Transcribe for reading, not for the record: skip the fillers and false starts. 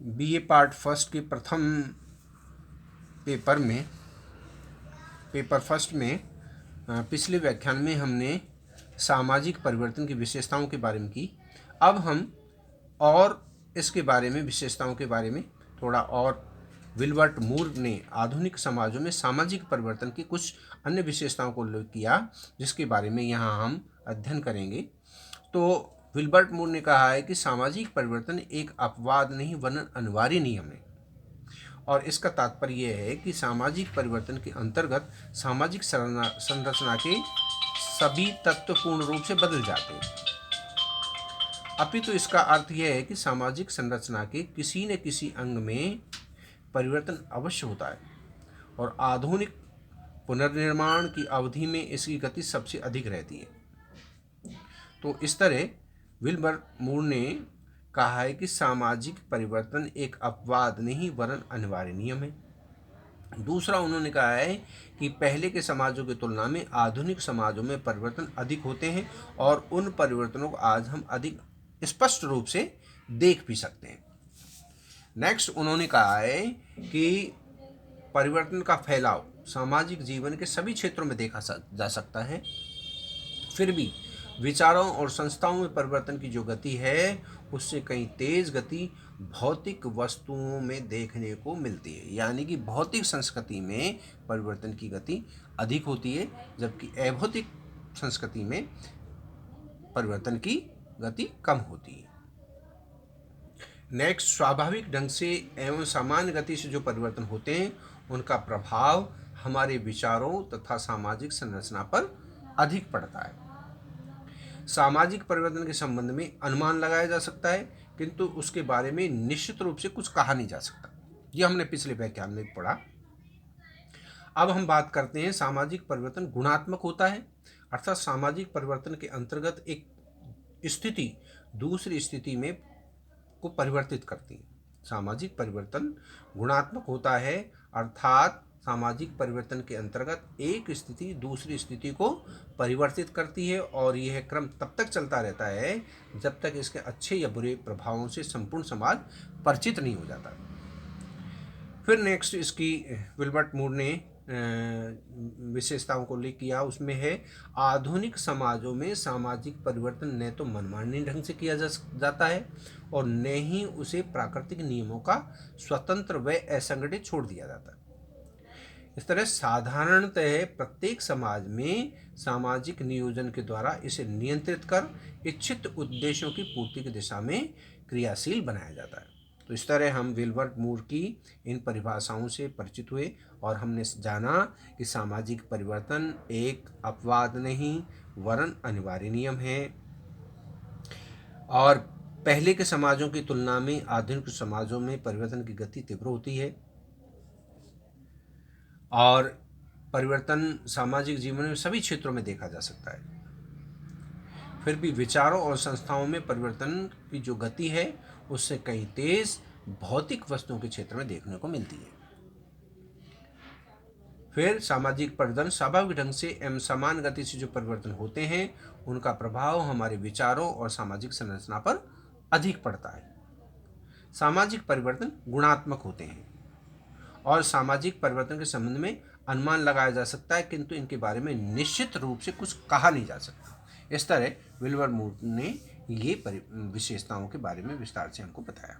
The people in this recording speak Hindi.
बीए पार्ट फर्स्ट के प्रथम पेपर फर्स्ट में पिछले व्याख्यान में हमने सामाजिक परिवर्तन की विशेषताओं के बारे में की। अब हम और इसके बारे में, विशेषताओं के बारे में थोड़ा और विल्बर्ट मूर ने आधुनिक समाजों में सामाजिक परिवर्तन की कुछ अन्य विशेषताओं को उल्लेख किया, जिसके बारे में यहाँ हम अध्ययन करेंगे। तो विल्बर्ट मूर ने कहा है कि सामाजिक परिवर्तन एक अपवाद नहीं वरन अनिवार्य नियम है, और इसका तात्पर्य यह है कि सामाजिक परिवर्तन के अंतर्गत सामाजिक संरचना के सभी तत्व पूर्ण रूप से बदल जाते हैं। अपितु इसका अर्थ यह है कि सामाजिक संरचना के किसी न किसी अंग में परिवर्तन अवश्य होता है, और आधुनिक पुनर्निर्माण की अवधि में इसकी गति सबसे अधिक रहती है। तो इस तरह विल्बर मूर ने कहा है कि सामाजिक परिवर्तन एक अपवाद नहीं वरन अनिवार्य नियम है। दूसरा, उन्होंने कहा है कि पहले के समाजों की तुलना में आधुनिक समाजों में परिवर्तन अधिक होते हैं, और उन परिवर्तनों को आज हम अधिक स्पष्ट रूप से देख भी सकते हैं। नेक्स्ट, उन्होंने कहा है कि परिवर्तन का फैलाव सामाजिक जीवन के सभी क्षेत्रों में देखा जा सकता है। फिर भी विचारों और संस्थाओं में परिवर्तन की जो गति है, उससे कहीं तेज गति भौतिक वस्तुओं में देखने को मिलती है। यानी कि भौतिक संस्कृति में परिवर्तन की गति अधिक होती है, जबकि अभौतिक संस्कृति में परिवर्तन की गति कम होती है। नेक्स्ट, स्वाभाविक ढंग से एवं सामान्य गति से जो परिवर्तन होते हैं, उनका प्रभाव हमारे विचारों तथा सामाजिक संरचना पर अधिक पड़ता है। सामाजिक परिवर्तन के संबंध में अनुमान लगाया जा सकता है, किंतु उसके बारे में निश्चित रूप से कुछ कहा नहीं जा सकता। यह हमने पिछले व्याख्यान में पढ़ा। अब हम बात करते हैं सामाजिक परिवर्तन गुणात्मक होता है, अर्थात सामाजिक परिवर्तन के अंतर्गत एक स्थिति दूसरी स्थिति में को परिवर्तित करती है। सामाजिक परिवर्तन गुणात्मक होता है, अर्थात सामाजिक परिवर्तन के अंतर्गत एक स्थिति दूसरी स्थिति को परिवर्तित करती है, और यह क्रम तब तक चलता रहता है जब तक इसके अच्छे या बुरे प्रभावों से संपूर्ण समाज परिचित नहीं हो जाता। फिर नेक्स्ट, इसकी विल्बर्ट मूर ने विशेषताओं को उल्लेख किया। उसमें है, आधुनिक समाजों में सामाजिक परिवर्तन न तो मनमानी ढंग से किया जाता है, और न ही उसे प्राकृतिक नियमों का स्वतंत्र व असंगठित छोड़ दिया जाता है। इस तरह साधारणतः प्रत्येक समाज में सामाजिक नियोजन के द्वारा इसे नियंत्रित कर इच्छित उद्देश्यों की पूर्ति की दिशा में क्रियाशील बनाया जाता है। तो इस तरह हम विल्बर्ट मूर की इन परिभाषाओं से परिचित हुए, और हमने जाना कि सामाजिक परिवर्तन एक अपवाद नहीं वरन अनिवार्य नियम है, और पहले के समाजों की तुलना में आधुनिक समाजों में परिवर्तन की गति तीव्र होती है, और परिवर्तन सामाजिक जीवन में सभी क्षेत्रों में देखा जा सकता है। फिर भी विचारों और संस्थाओं में परिवर्तन की जो गति है, उससे कहीं तेज भौतिक वस्तुओं के क्षेत्र में देखने को मिलती है। फिर सामाजिक परिवर्तन स्वाभाविक ढंग से एवं समान गति से जो परिवर्तन होते हैं, उनका प्रभाव हमारे विचारों और सामाजिक संरचना पर अधिक पड़ता है। सामाजिक परिवर्तन गुणात्मक होते हैं, और सामाजिक परिवर्तन के संबंध में अनुमान लगाया जा सकता है, किंतु इनके बारे में निश्चित रूप से कुछ कहा नहीं जा सकता। इस तरह विल्बर मूर ने ये विशेषताओं के बारे में विस्तार से हमको बताया।